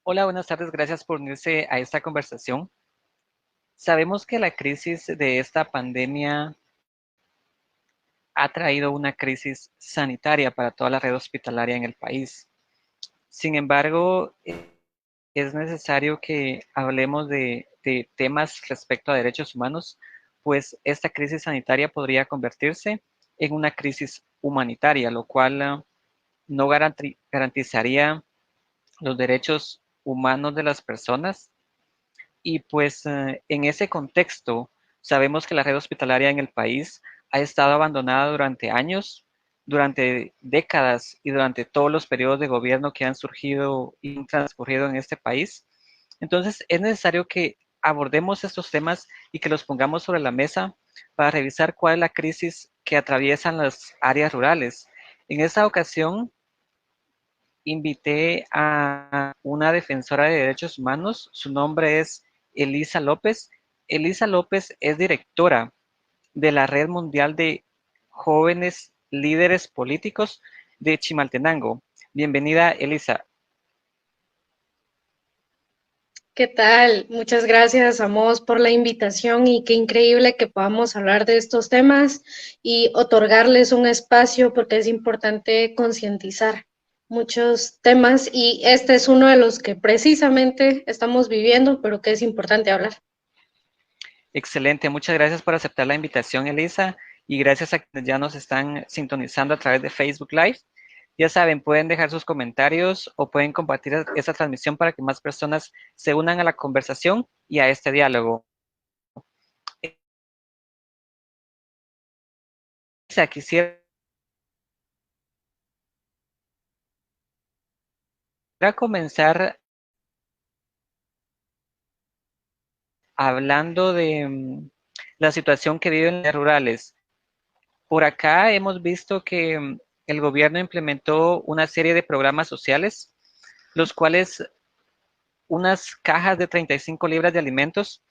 Hola, buenas tardes. Gracias por unirse a esta conversación. Sabemos que la crisis de esta pandemia ha traído una crisis sanitaria para toda la red hospitalaria en el país. Sin embargo, es necesario que hablemos de temas respecto a derechos humanos, pues esta crisis sanitaria podría convertirse en una crisis humanitaria, lo cual no garantizaría los derechos humanos de las personas. Y pues en ese contexto, sabemos que la red hospitalaria en el país ha estado abandonada durante años, durante décadas y durante todos los periodos de gobierno que han surgido y han transcurrido en este país. Entonces, es necesario que abordemos estos temas y que los pongamos sobre la mesa para revisar cuál es la crisis que atraviesan las áreas rurales. En esta ocasión, invité a una defensora de derechos humanos. Su nombre es Elisa López. Elisa López es directora de la Red Mundial de Jóvenes Líderes Políticos de Chimaltenango. Bienvenida, Elisa. ¿Qué tal? Muchas gracias, Amos, por la invitación y qué increíble que podamos hablar de estos temas y otorgarles un espacio porque es importante concientizar muchos temas y este es uno de los que precisamente estamos viviendo, pero que es importante hablar. Excelente, muchas gracias por aceptar la invitación, Elisa, y gracias a quienes ya nos están sintonizando a través de Facebook Live. Ya saben, pueden dejar sus comentarios o pueden compartir esta transmisión para que más personas se unan a la conversación y a este diálogo. Elisa, quisiera comenzar hablando de la situación que viven las rurales. Por acá hemos visto que el gobierno implementó una serie de programas sociales, los cuales unas cajas de 35 libras de alimentos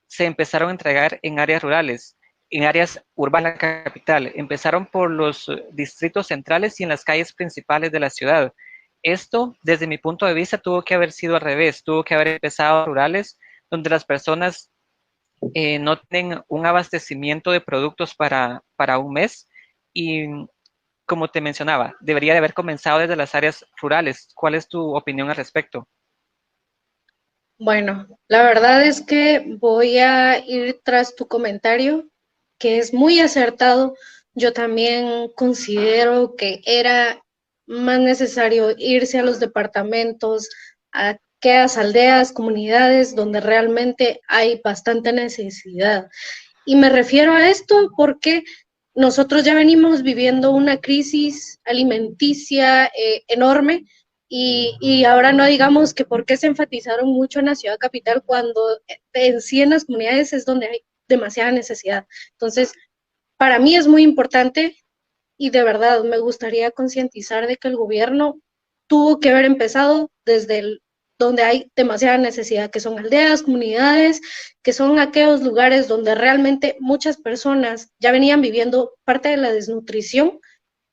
se empezaron a entregar en áreas rurales, en áreas urbanas de la capital. Empezaron por los distritos centrales y en las calles principales de la ciudad. Esto, desde mi punto de vista, tuvo que haber sido al revés, tuvo que haber empezado en rurales, donde las personas no tienen un abastecimiento de productos para un mes y, como te mencionaba, debería de haber comenzado desde las áreas rurales. ¿Cuál es tu opinión al respecto? Bueno, la verdad es que voy a ir tras tu comentario, que es muy acertado. Yo también considero que era más necesario irse a los departamentos, a aquellas aldeas, comunidades donde realmente hay bastante necesidad. Y me refiero a esto porque nosotros ya venimos viviendo una crisis alimenticia enorme y ahora no digamos que por qué se enfatizaron mucho en la ciudad capital cuando en sí en las comunidades es donde hay demasiada necesidad. Entonces, para mí es muy importante y de verdad me gustaría concientizar de que el gobierno tuvo que haber empezado desde donde hay demasiada necesidad, que son aldeas, comunidades, que son aquellos lugares donde realmente muchas personas ya venían viviendo parte de la desnutrición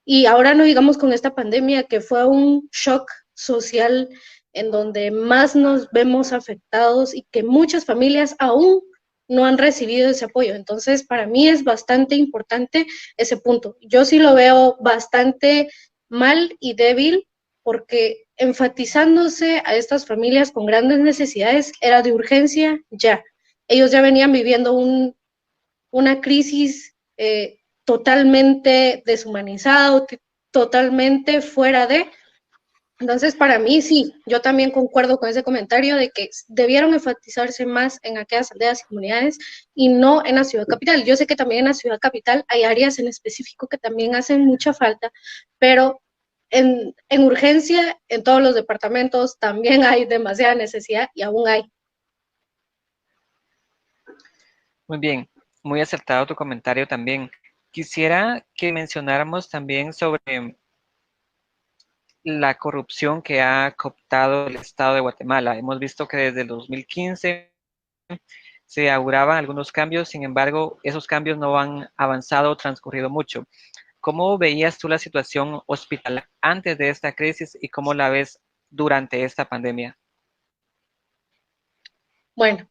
y ahora no digamos con esta pandemia que fue un shock social en donde más nos vemos afectados y que muchas familias aún no han recibido ese apoyo. Entonces, para mí es bastante importante ese punto. Yo sí lo veo bastante mal y débil porque enfatizándose a estas familias con grandes necesidades era de urgencia ya. Ellos ya venían viviendo una crisis totalmente deshumanizada, totalmente fuera de. Entonces, para mí sí, yo también concuerdo con ese comentario de que debieron enfatizarse más en aquellas aldeas y comunidades y no en la ciudad capital. Yo sé que también en la ciudad capital hay áreas en específico que también hacen mucha falta, pero en urgencia, en todos los departamentos también hay demasiada necesidad y aún hay. Muy bien, muy acertado tu comentario también. Quisiera que mencionáramos también sobre la corrupción que ha cooptado el Estado de Guatemala. Hemos visto que desde el 2015 se auguraban algunos cambios, sin embargo, esos cambios no han avanzado o transcurrido mucho. ¿Cómo veías tú la situación hospitalaria antes de esta crisis y cómo la ves durante esta pandemia? Bueno,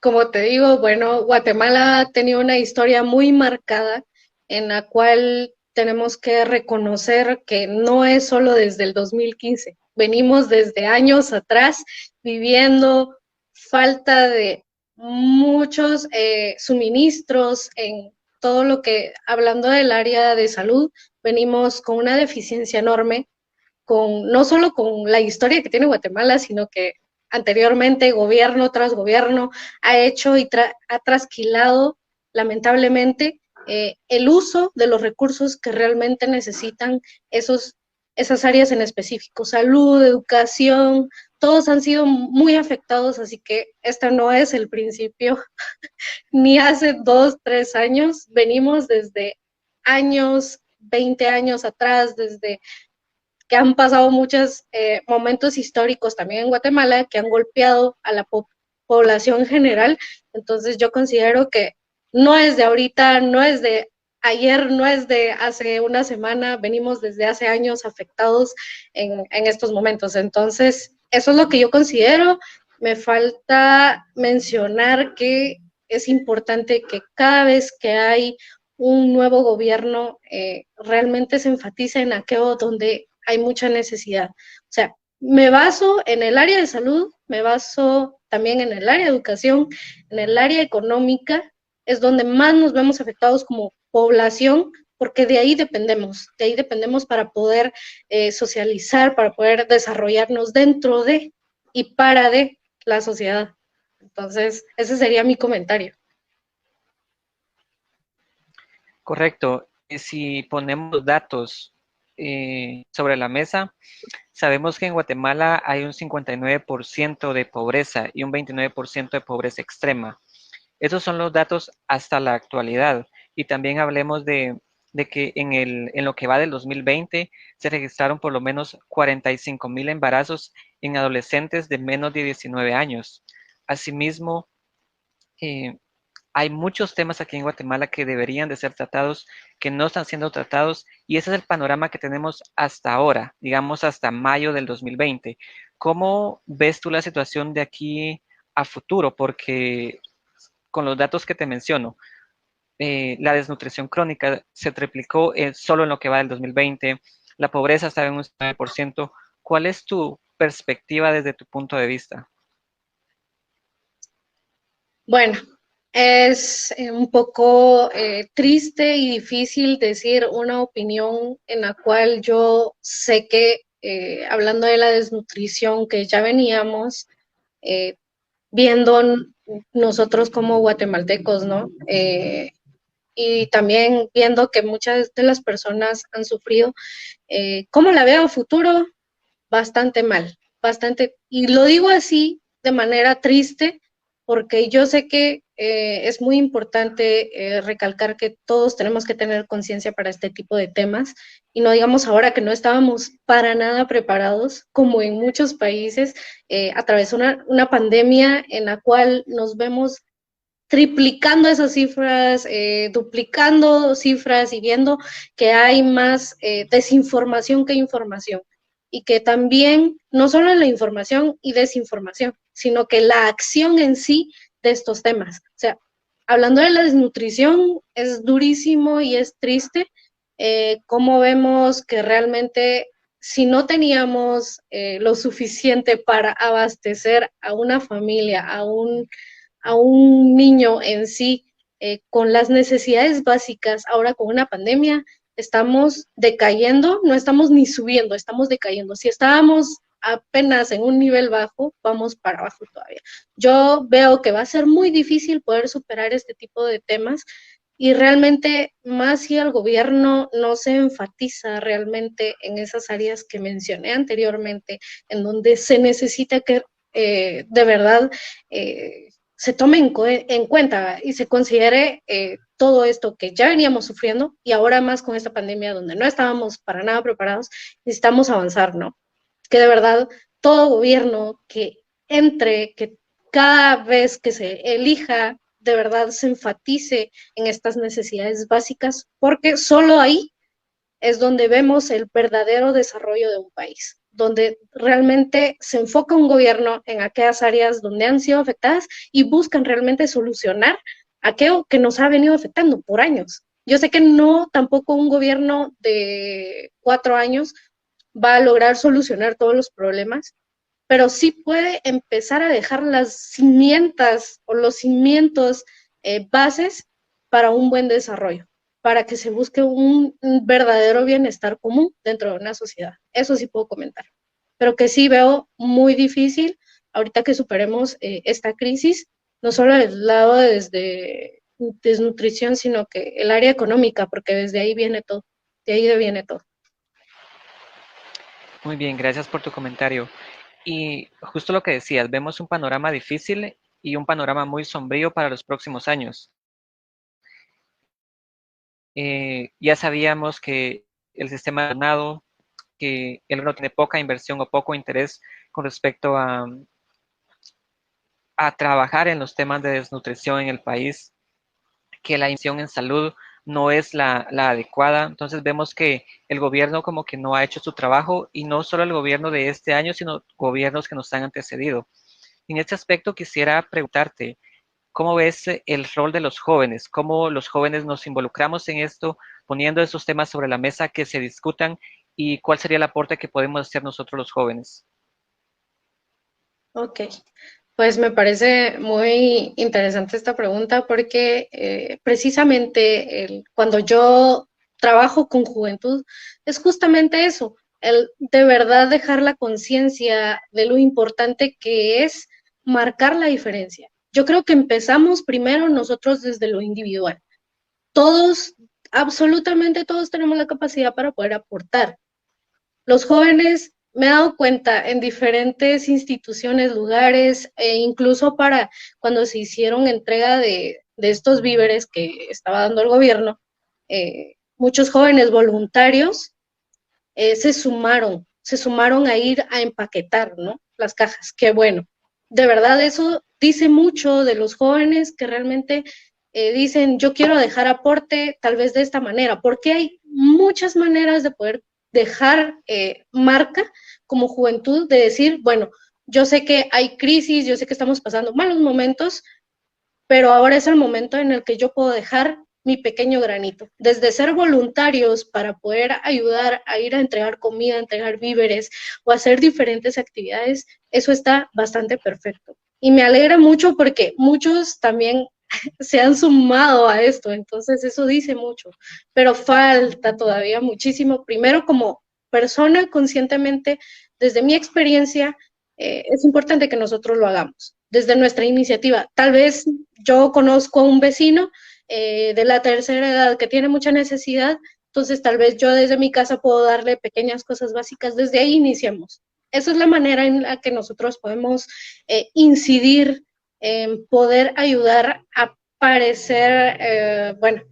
como te digo, bueno, Guatemala ha tenido una historia muy marcada en la cual tenemos que reconocer que no es solo desde el 2015. Venimos desde años atrás viviendo falta de muchos suministros en todo lo que, hablando del área de salud, venimos con una deficiencia enorme con, no solo con la historia que tiene Guatemala, sino que anteriormente gobierno tras gobierno ha hecho y ha trasquilado lamentablemente el uso de los recursos que realmente necesitan esas áreas en específico, salud, educación, todos han sido muy afectados, así que este no es el principio, ni hace 2, 3 años, venimos desde años, 20 años atrás, desde que han pasado muchos momentos históricos también en Guatemala que han golpeado a la población general. Entonces yo considero que no es de ahorita, no es de ayer, no es de hace una semana, venimos desde hace años afectados en estos momentos. Entonces, eso es lo que yo considero. Me falta mencionar que es importante que cada vez que hay un nuevo gobierno realmente se enfatiza en aquello donde hay mucha necesidad. O sea, me baso en el área de salud, me baso también en el área de educación, en el área económica, es donde más nos vemos afectados como población, porque de ahí dependemos para poder socializar, para poder desarrollarnos dentro de y para de la sociedad. Entonces, ese sería mi comentario. Correcto. Y si ponemos datos sobre la mesa, sabemos que en Guatemala hay un 59% de pobreza y un 29% de pobreza extrema. Esos son los datos hasta la actualidad. Y también hablemos de que en lo que va del 2020 se registraron por lo menos 45,000 embarazos en adolescentes de menos de 19 años. Asimismo, eh, hay muchos temas aquí en Guatemala que deberían de ser tratados, que no están siendo tratados, y ese es el panorama que tenemos hasta ahora, digamos hasta mayo del 2020. ¿Cómo ves tú la situación de aquí a futuro? Porque con los datos que te menciono, la desnutrición crónica se triplicó solo en lo que va del 2020, la pobreza está en un 9%. ¿Cuál es tu perspectiva desde tu punto de vista? Bueno, es un poco triste y difícil decir una opinión en la cual yo sé que, hablando de la desnutrición que ya veníamos eh, viendo nosotros como guatemaltecos, ¿no? Y también viendo que muchas de las personas han sufrido, ¿cómo la veo a futuro? Bastante mal, bastante, y lo digo así de manera triste, porque yo sé que es muy importante recalcar que todos tenemos que tener conciencia para este tipo de temas, y no digamos ahora que no estábamos para nada preparados, como en muchos países, atravesó una pandemia en la cual nos vemos triplicando esas cifras, duplicando cifras y viendo que hay más desinformación que información y que también no solo la información y desinformación, sino que la acción en sí de estos temas. O sea, hablando de la desnutrición, es durísimo y es triste cómo vemos que realmente si no teníamos lo suficiente para abastecer a una familia, a un niño en sí con las necesidades básicas, ahora con una pandemia, estamos decayendo, no estamos ni subiendo, estamos decayendo. Si estábamos apenas en un nivel bajo, vamos para abajo todavía. Yo veo que va a ser muy difícil poder superar este tipo de temas y realmente más si el gobierno no se enfatiza realmente en esas áreas que mencioné anteriormente, en donde se necesita que de verdad se tome en cuenta y se considere todo esto que ya veníamos sufriendo y ahora más con esta pandemia donde no estábamos para nada preparados, necesitamos avanzar, ¿no? Que de verdad todo gobierno que entre, que cada vez que se elija, de verdad se enfatice en estas necesidades básicas, porque solo ahí es donde vemos el verdadero desarrollo de un país. donde realmente se enfoca un gobierno en aquellas áreas donde han sido afectadas y buscan realmente solucionar aquello que nos ha venido afectando por años. Yo sé que no tampoco un gobierno de 4 años va a lograr solucionar todos los problemas, pero sí puede empezar a dejar las cimientas o los cimientos bases para un buen desarrollo, para que se busque un verdadero bienestar común dentro de una sociedad. Eso sí puedo comentar, pero que sí veo muy difícil ahorita que superemos esta crisis, no solo el lado desde desnutrición, sino que el área económica, porque desde ahí viene todo, de ahí viene todo. Muy bien, gracias por tu comentario. Y justo lo que decías, vemos un panorama difícil y un panorama muy sombrío para los próximos años. Ya sabíamos que el sistema ganado, que el gobierno tiene poca inversión o poco interés con respecto a trabajar en los temas de desnutrición en el país, que la inversión en salud no es la adecuada. Entonces vemos que el gobierno como que no ha hecho su trabajo y no solo el gobierno de este año, sino gobiernos que nos han antecedido. En este aspecto quisiera preguntarte, ¿cómo ves el rol de los jóvenes? ¿Cómo los jóvenes nos involucramos en esto, poniendo esos temas sobre la mesa que se discutan y cuál sería el aporte que podemos hacer nosotros los jóvenes? Ok, pues me parece muy interesante esta pregunta porque precisamente cuando yo trabajo con juventud es justamente eso, el de verdad dejar la conciencia de lo importante que es marcar la diferencia. Yo creo que empezamos primero nosotros desde lo individual. Todos, absolutamente todos tenemos la capacidad para poder aportar. Los jóvenes, me he dado cuenta en diferentes instituciones, lugares, e incluso para cuando se hicieron entrega de estos víveres que estaba dando el gobierno, muchos jóvenes voluntarios se sumaron a ir a empaquetar, ¿no? Las cajas. Qué bueno. De verdad, eso dice mucho de los jóvenes que realmente dicen, yo quiero dejar aporte tal vez de esta manera, porque hay muchas maneras de poder dejar marca como juventud, de decir, bueno, yo sé que hay crisis, yo sé que estamos pasando malos momentos, pero ahora es el momento en el que yo puedo dejar mi pequeño granito, desde ser voluntarios para poder ayudar a ir a entregar comida, a entregar víveres o hacer diferentes actividades, eso está bastante perfecto. Y me alegra mucho porque muchos también se han sumado a esto, entonces eso dice mucho, pero falta todavía muchísimo, primero como persona conscientemente, desde mi experiencia, es importante que nosotros lo hagamos desde nuestra iniciativa. Tal vez yo conozco a un vecino de la tercera edad que tiene mucha necesidad, entonces tal vez yo desde mi casa puedo darle pequeñas cosas básicas, desde ahí iniciamos. Esa es la manera en la que nosotros podemos incidir en poder ayudar a parecer, bueno,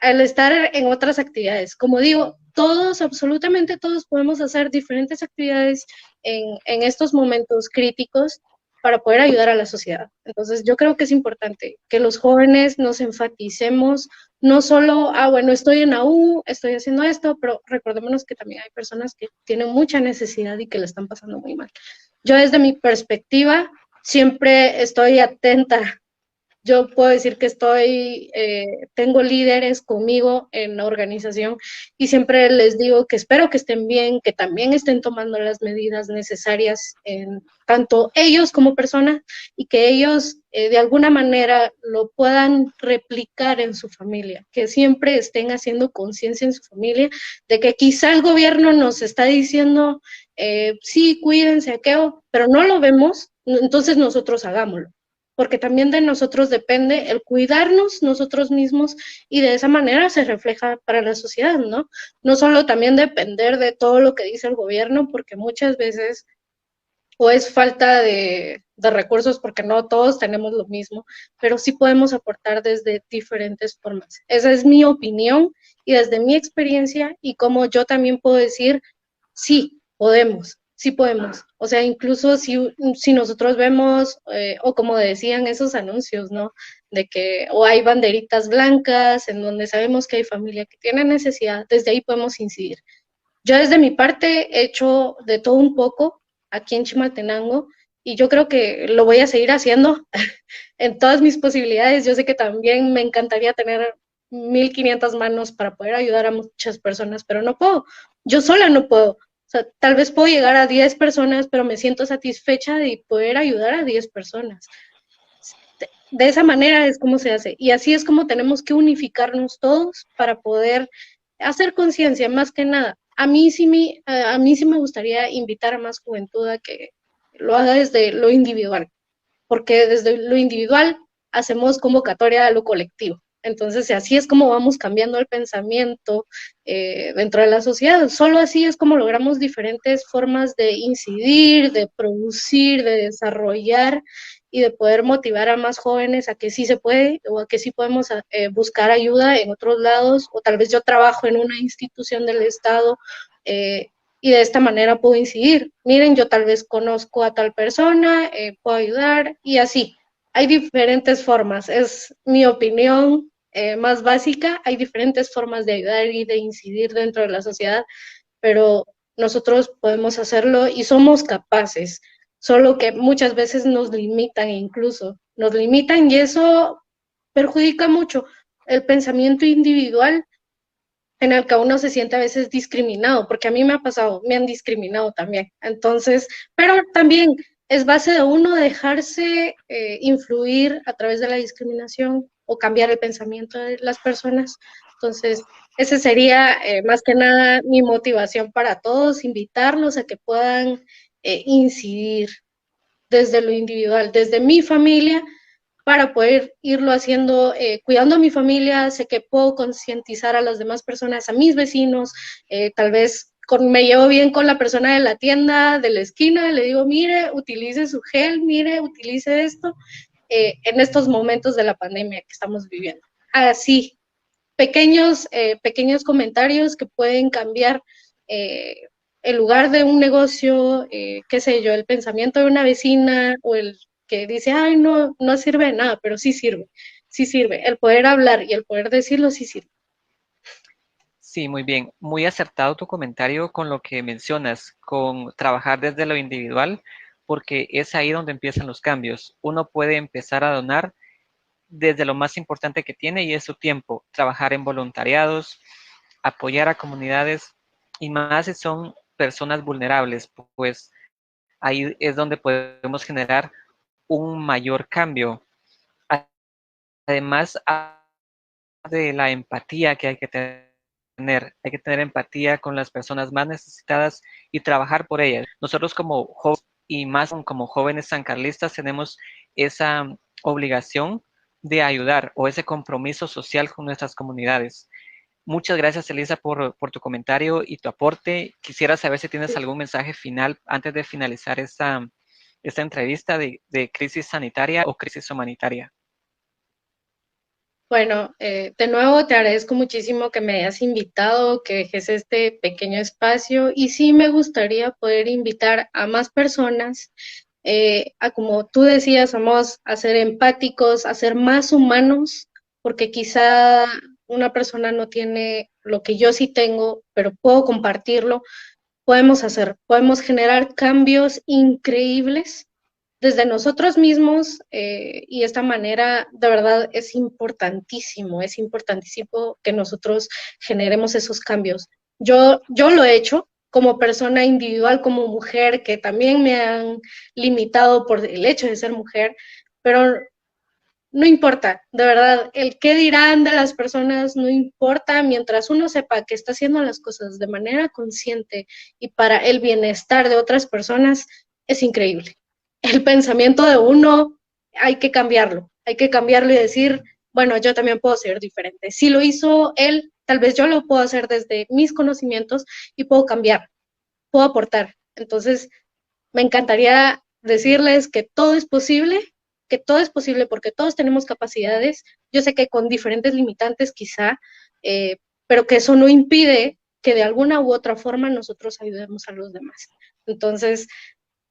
al estar en otras actividades. Como digo, todos, absolutamente todos podemos hacer diferentes actividades en estos momentos críticos para poder ayudar a la sociedad. Entonces, yo creo que es importante que los jóvenes nos enfaticemos, no solo, bueno, estoy en la U, estoy haciendo esto, pero recordémonos que también hay personas que tienen mucha necesidad y que le están pasando muy mal. Yo desde mi perspectiva siempre estoy atenta. Yo puedo decir que tengo líderes conmigo en la organización y siempre les digo que espero que estén bien, que también estén tomando las medidas necesarias, tanto ellos como personas, y que ellos de alguna manera lo puedan replicar en su familia, que siempre estén haciendo conciencia en su familia de que quizá el gobierno nos está diciendo, sí, cuídense, aquello, pero no lo vemos, entonces nosotros hagámoslo, porque también de nosotros depende el cuidarnos nosotros mismos y de esa manera se refleja para la sociedad, ¿no? No solo también depender de todo lo que dice el gobierno, porque muchas veces o es falta de recursos porque no todos tenemos lo mismo, pero sí podemos aportar desde diferentes formas. Esa es mi opinión y desde mi experiencia y como yo también puedo decir, sí, podemos, sí podemos. O sea, incluso si nosotros vemos, o como decían esos anuncios, ¿no? De que o hay banderitas blancas en donde sabemos que hay familia que tiene necesidad, desde ahí podemos incidir. Yo desde mi parte he hecho de todo un poco aquí en Chimaltenango y yo creo que lo voy a seguir haciendo en todas mis posibilidades. Yo sé que también me encantaría tener 1500 manos para poder ayudar a muchas personas, pero no puedo. Yo sola no puedo. O sea, tal vez puedo llegar a 10 personas, pero me siento satisfecha de poder ayudar a 10 personas. De esa manera es como se hace. Y así es como tenemos que unificarnos todos para poder hacer conciencia, más que nada. A mí sí me gustaría invitar a más juventud a que lo haga desde lo individual, porque desde lo individual hacemos convocatoria a lo colectivo. Entonces, así es como vamos cambiando el pensamiento dentro de la sociedad. Solo así es como logramos diferentes formas de incidir, de producir, de desarrollar y de poder motivar a más jóvenes a que sí se puede o a que sí podemos buscar ayuda en otros lados, o tal vez yo trabajo en una institución del Estado y de esta manera puedo incidir. Miren, yo tal vez conozco a tal persona, puedo ayudar y así. Hay diferentes formas, es mi opinión más básica, hay diferentes formas de ayudar y de incidir dentro de la sociedad, pero nosotros podemos hacerlo y somos capaces, solo que muchas veces nos limitan incluso, nos limitan y eso perjudica mucho el pensamiento individual en el que uno se siente a veces discriminado, porque a mí me ha pasado, me han discriminado también. Entonces, pero también es base de uno dejarse influir a través de la discriminación o cambiar el pensamiento de las personas. Entonces, ese sería más que nada mi motivación para todos, invitarlos a que puedan incidir desde lo individual, desde mi familia, para poder irlo haciendo, cuidando a mi familia. Sé que puedo concientizar a las demás personas, a mis vecinos, tal vez me llevo bien con la persona de la tienda, de la esquina, le digo, mire, utilice su gel, mire, utilice esto, en estos momentos de la pandemia que estamos viviendo. Así, pequeños comentarios que pueden cambiar el lugar de un negocio, qué sé yo, el pensamiento de una vecina o el que dice, ay, no, no sirve de nada, pero sí sirve, sí sirve. El poder hablar y el poder decirlo sí sirve. Sí, muy bien. Muy acertado tu comentario con lo que mencionas, con trabajar desde lo individual, porque es ahí donde empiezan los cambios. Uno puede empezar a donar desde lo más importante que tiene y es su tiempo, trabajar en voluntariados, apoyar a comunidades y más si son personas vulnerables, pues ahí es donde podemos generar un mayor cambio. Además de la empatía que hay que tener empatía con las personas más necesitadas y trabajar por ellas. Nosotros como jóvenes y más como jóvenes sancarlistas tenemos esa obligación de ayudar o ese compromiso social con nuestras comunidades. Muchas gracias, Elisa, por tu comentario y tu aporte. Quisiera saber si tienes algún mensaje final antes de finalizar esta entrevista de crisis sanitaria o crisis humanitaria. Bueno, de nuevo te agradezco muchísimo que me hayas invitado, que dejes este pequeño espacio y sí me gustaría poder invitar a más personas a, como tú decías, somos a ser empáticos, a ser más humanos, porque quizá una persona no tiene lo que yo sí tengo, pero puedo compartirlo. Podemos generar cambios increíbles desde nosotros mismos y esta manera de verdad es importantísimo que nosotros generemos esos cambios. Yo lo he hecho como persona individual, como mujer, que también me han limitado por el hecho de ser mujer, pero no importa, de verdad, el qué dirán de las personas no importa mientras uno sepa que está haciendo las cosas de manera consciente y para el bienestar de otras personas, es increíble. El pensamiento de uno hay que cambiarlo y decir, bueno, yo también puedo ser diferente. Si lo hizo él, tal vez yo lo puedo hacer desde mis conocimientos y puedo cambiar, puedo aportar. Entonces, me encantaría decirles que todo es posible porque todos tenemos capacidades. Yo sé que con diferentes limitantes quizá, pero que eso no impide que de alguna u otra forma nosotros ayudemos a los demás. Entonces,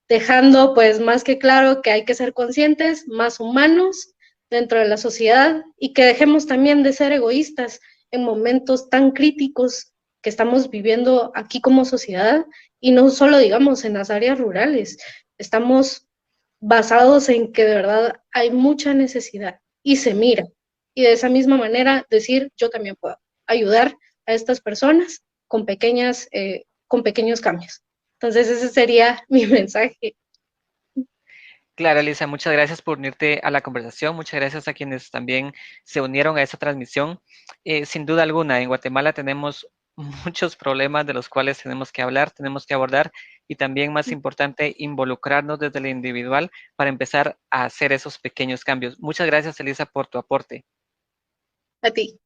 dejando pues más que claro que hay que ser conscientes, más humanos dentro de la sociedad y que dejemos también de ser egoístas en momentos tan críticos que estamos viviendo aquí como sociedad y no solo, digamos, en las áreas rurales. Estamos basados en que de verdad hay mucha necesidad y se mira. Y de esa misma manera decir, yo también puedo ayudar a estas personas con pequeños cambios. Entonces ese sería mi mensaje. Claro, Elisa, muchas gracias por unirte a la conversación. Muchas gracias a quienes también se unieron a esta transmisión. Sin duda alguna, en Guatemala tenemos muchos problemas de los cuales tenemos que hablar, tenemos que abordar y también, más importante, involucrarnos desde lo individual para empezar a hacer esos pequeños cambios. Muchas gracias, Elisa, por tu aporte. A ti.